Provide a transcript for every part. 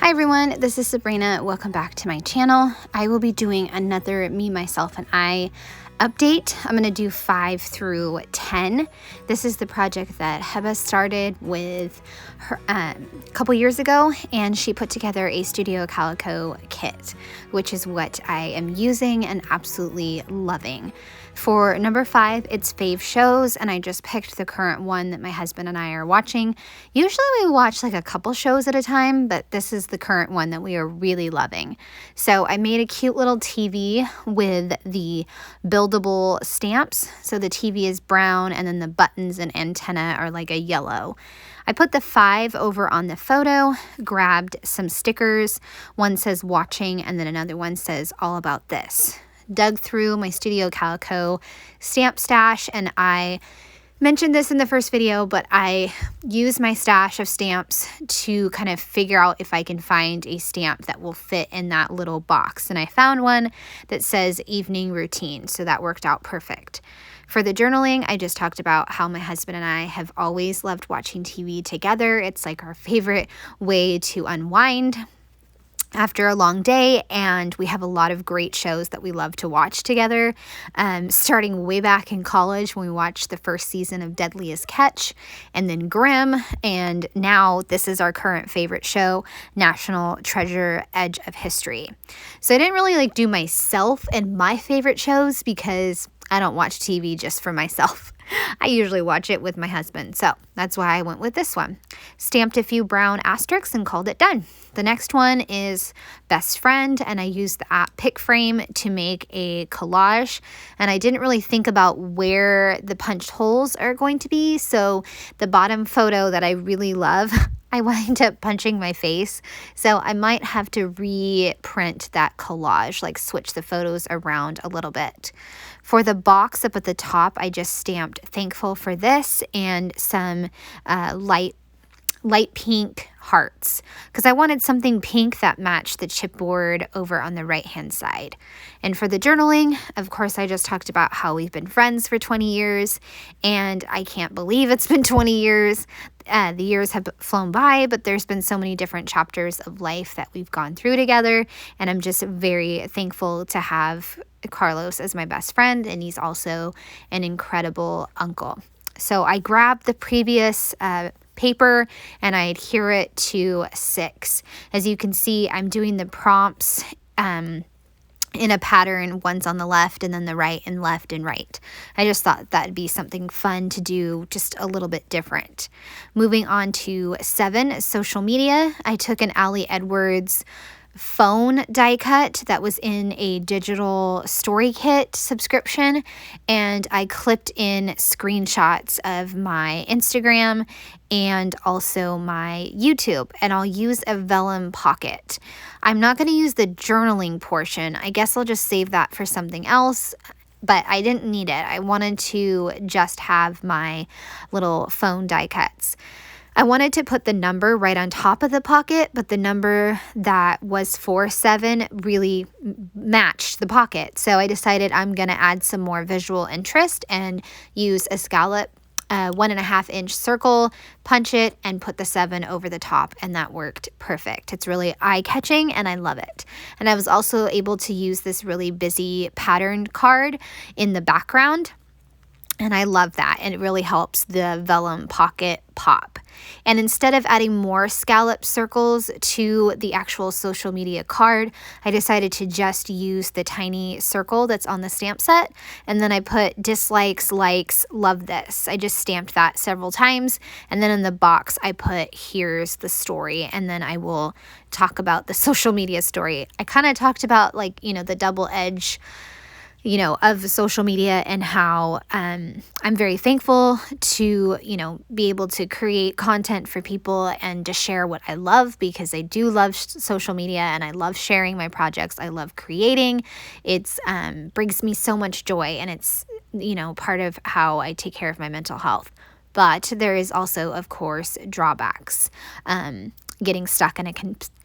Hi everyone, this is Sabrina. Welcome back to my channel. I will be doing another Me, Myself, and I update. I'm going to do 5 through 10. This is the project that Heba started with her a couple years ago, and she put together a Studio Calico kit, which is what I am using and absolutely loving. For number 5, it's fave shows, and I just picked the current one that my husband and I are watching. Usually we watch like a couple shows at a time, but this is the current one that we are really loving. So I made a cute little TV with the buildable stamps. So the TV is brown, and then the buttons and antenna are like a yellow. I put the 5 over on the photo, grabbed some stickers. One says watching, and then another one says all about this. Dug through my Studio Calico stamp stash, and I mentioned this in the first video, but I use my stash of stamps to kind of figure out if I can find a stamp that will fit in that little box. And I found one that says evening routine, so that worked out perfect. For the journaling, I just talked about how my husband and I have always loved watching TV together. It's like our favorite way to unwind after a long day, and we have a lot of great shows that we love to watch together, starting way back in college when we watched the first season of Deadliest Catch, and then Grimm, and now this is our current favorite show, National Treasure: Edge of History. So I didn't really do myself and my favorite shows because I don't watch TV just for myself. I usually watch it with my husband, so that's why I went with this one. Stamped a few brown asterisks and called it done. The next one is Best Friend, and I used the app PicFrame to make a collage, and I didn't really think about where the punched holes are going to be, so the bottom photo that I really love, I wind up punching my face, so I might have to reprint that collage, like switch the photos around a little bit. For the box up at the top, I just stamped thankful for this and some light pink hearts, because I wanted something pink that matched the chipboard over on the right hand side. And for the journaling, of course, I just talked about how we've been friends for 20 years, and I can't believe it's been 20 years. The years have flown by, but there's been so many different chapters of life that we've gone through together, and I'm just very thankful to have Carlos as my best friend, and he's also an incredible uncle. So I grabbed the previous paper and I adhere it to 6. As you can see, I'm doing the prompts in a pattern. One's on the left and then the right and left and right. I just thought that'd be something fun to do, just a little bit different. Moving on to 7, social media. I took an Ali Edwards phone die cut that was in a digital story kit subscription, and I clipped in screenshots of my Instagram and also my YouTube, and I'll use a vellum pocket. I'm not going to use the journaling portion. I guess I'll just save that for something else, but I didn't need it. I wanted to just have my little phone die cuts. I wanted to put the number right on top of the pocket, but the number that was for 7 really matched the pocket. So I decided I'm going to add some more visual interest and use a scallop 1.5 inch circle, punch it, and put the 7 over the top, and that worked perfect. It's really eye-catching, and I love it. And I was also able to use this really busy patterned card in the background, and I love that, and it really helps the vellum pocket pop. And instead of adding more scallop circles to the actual social media card, I decided to just use the tiny circle that's on the stamp set, and then I put dislikes, likes, love this. I just stamped that several times, and then in the box I put here's the story, and then I will talk about the social media story. I kind of talked about the double edge of social media, and how I'm very thankful to, be able to create content for people and to share what I love, because I do love social media and I love sharing my projects. I love creating. It's brings me so much joy, and it's, part of how I take care of my mental health. But there is also, of course, drawbacks. Getting stuck in a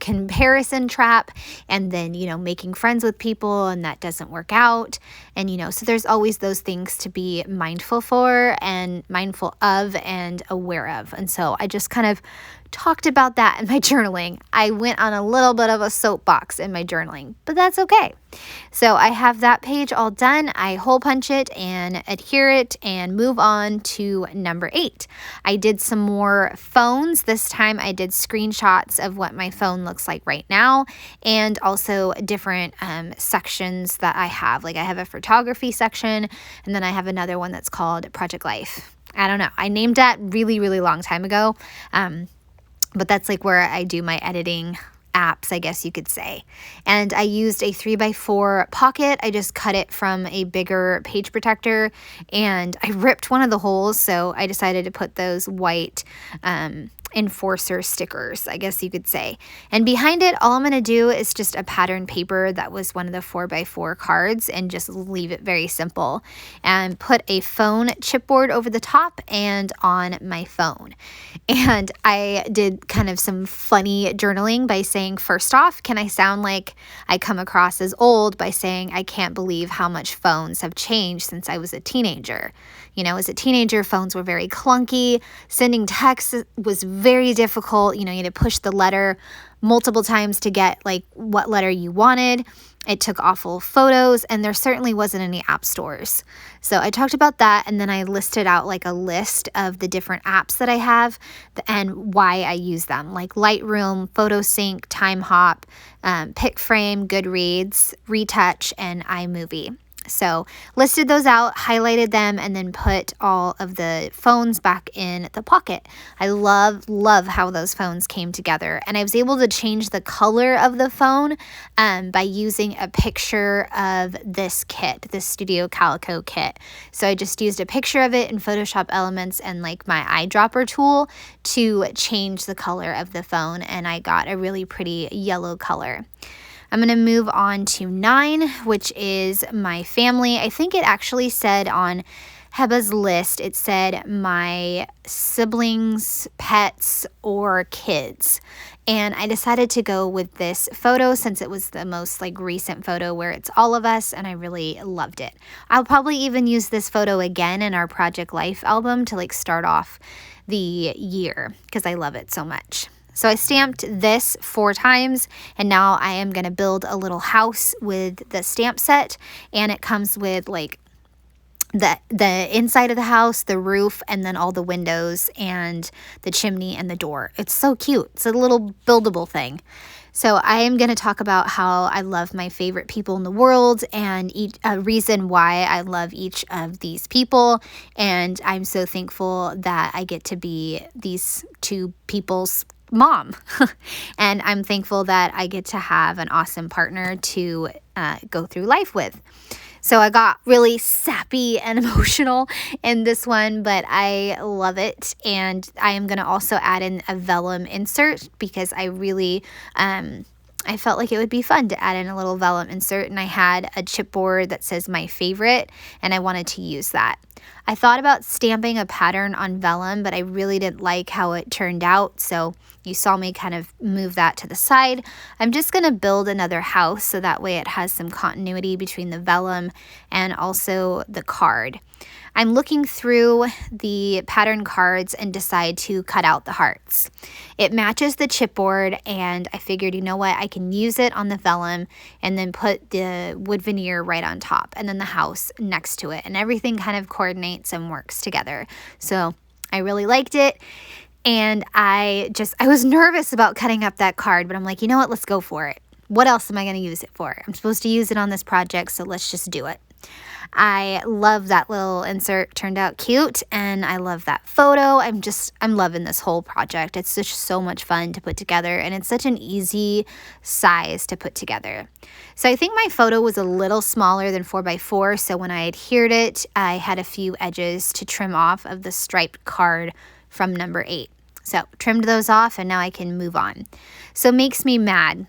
comparison trap, and then, making friends with people and that doesn't work out. And, so there's always those things to be mindful of and aware of. And so I just kind of talked about that in my journaling. I went on a little bit of a soapbox in my journaling, but that's okay. So I have that page all done. I hole punch it and adhere it and move on to number 8. I did some more phones. This time I did screenshots of what my phone looks like right now, and also different sections that I have. Like I have a photography section, and then I have another one that's called Project Life. I don't know. I named that really, really long time ago. But that's like where I do my editing apps, I guess you could say. And I used a 3x4 pocket. I just cut it from a bigger page protector, and I ripped one of the holes. So I decided to put those white enforcer stickers, I guess you could say. And behind it, all I'm going to do is just a pattern paper that was one of the 4x4 cards, and just leave it very simple, and put a phone chipboard over the top and on my phone. And I did kind of some funny journaling by saying, first off, can I sound like I come across as old by saying I can't believe how much phones have changed since I was a teenager? As a teenager, phones were very clunky. Sending texts was very difficult. You had to push the letter multiple times to get like what letter you wanted. It took awful photos, and there certainly wasn't any app stores. So I talked about that, and then I listed out like a list of the different apps that I have and why I use them, like Lightroom, PhotoSync, TimeHop, PicFrame, Goodreads, Retouch, and iMovie. So listed those out, highlighted them, and then put all of the phones back in the pocket. I love how those phones came together. And I was able to change the color of the phone by using a picture of this kit, this Studio Calico kit. So I just used a picture of it in Photoshop Elements and like my eyedropper tool to change the color of the phone, and I got a really pretty yellow color. I'm going to move on to 9, which is my family. I think it actually said on Heba's list, it said my siblings, pets, or kids. And I decided to go with this photo since it was the most like recent photo where it's all of us, and I really loved it. I'll probably even use this photo again in our Project Life album to like start off the year because I love it so much. So I stamped this 4 times, and now I am going to build a little house with the stamp set, and it comes with like the inside of the house, the roof, and then all the windows and the chimney and the door. It's so cute. It's a little buildable thing. So I am going to talk about how I love my favorite people in the world and a reason why I love each of these people. And I'm so thankful that I get to be these 2 people's mom. And I'm thankful that I get to have an awesome partner to go through life with. So I got really sappy and emotional in this one, but I love it. And I am going to also add in a vellum insert because I really, I felt like it would be fun to add in a little vellum insert. And I had a chipboard that says my favorite, and I wanted to use that. I thought about stamping a pattern on vellum, but I really didn't like how it turned out. So you saw me kind of move that to the side. I'm just going to build another house so that way it has some continuity between the vellum and also the card. I'm looking through the pattern cards and decide to cut out the hearts. It matches the chipboard, and I figured, you know what, I can use it on the vellum and then put the wood veneer right on top and then the house next to it, and everything kind of coordinates and works together. So I really liked it. And I was nervous about cutting up that card, but I'm like, you know what, let's go for it. What else am I going to use it for? I'm supposed to use it on this project, so let's just do it. I love that little insert, turned out cute, and I love that photo. I'm loving this whole project. It's just so much fun to put together, and it's such an easy size to put together. So I think my photo was a little smaller than 4x4, so when I adhered it, I had a few edges to trim off of the striped card from number 8. So trimmed those off, and now I can move on. So makes me mad.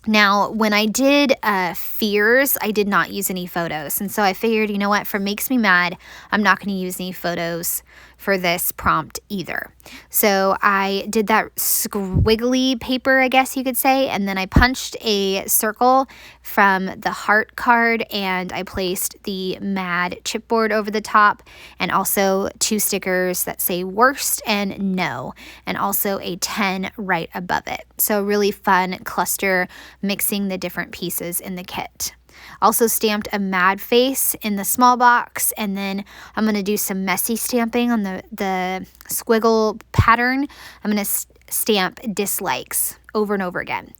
Now, when I did fears, I did not use any photos. And so I figured, you know what, for makes me mad, I'm not going to use any photos for this prompt either. So I did that squiggly paper, I guess you could say, and then I punched a circle from the heart card and I placed the mad chipboard over the top, and also 2 stickers that say worst and no, and also a 10 right above it. So really fun cluster mixing the different pieces in the kit. Also stamped a mad face in the small box, and then I'm going to do some messy stamping on the squiggle pattern. I'm going to stamp dislikes over and over again.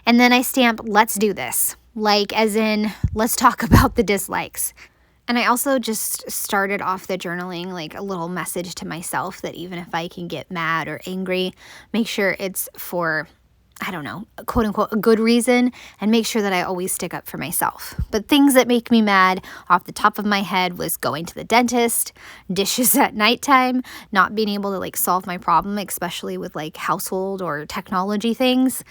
And then I stamp let's do this, like as in let's talk about the dislikes. And I also just started off the journaling like a little message to myself that even if I can get mad or angry, make sure it's for, I don't know, quote unquote, a good reason, and make sure that I always stick up for myself. But things that make me mad off the top of my head was going to the dentist, dishes at nighttime, not being able to like solve my problem, especially with like household or technology things.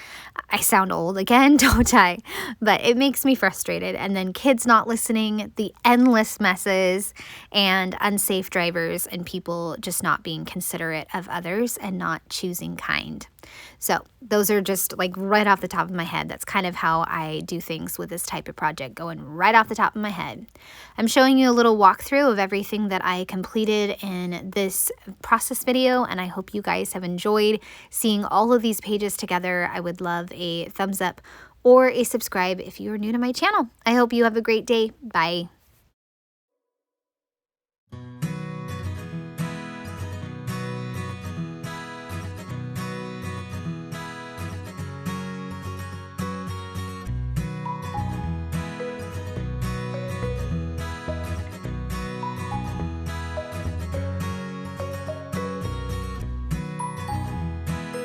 I sound old again, don't I? But it makes me frustrated. And then kids not listening, the endless messes, and unsafe drivers, and people just not being considerate of others and not choosing kind. So those are just like right off the top of my head. That's kind of how I do things with this type of project, going right off the top of my head. I'm showing you a little walkthrough of everything that I completed in this process video, and I hope you guys have enjoyed seeing all of these pages together. I would love a thumbs up or a subscribe if you are new to my channel. I hope you have a great day. Bye.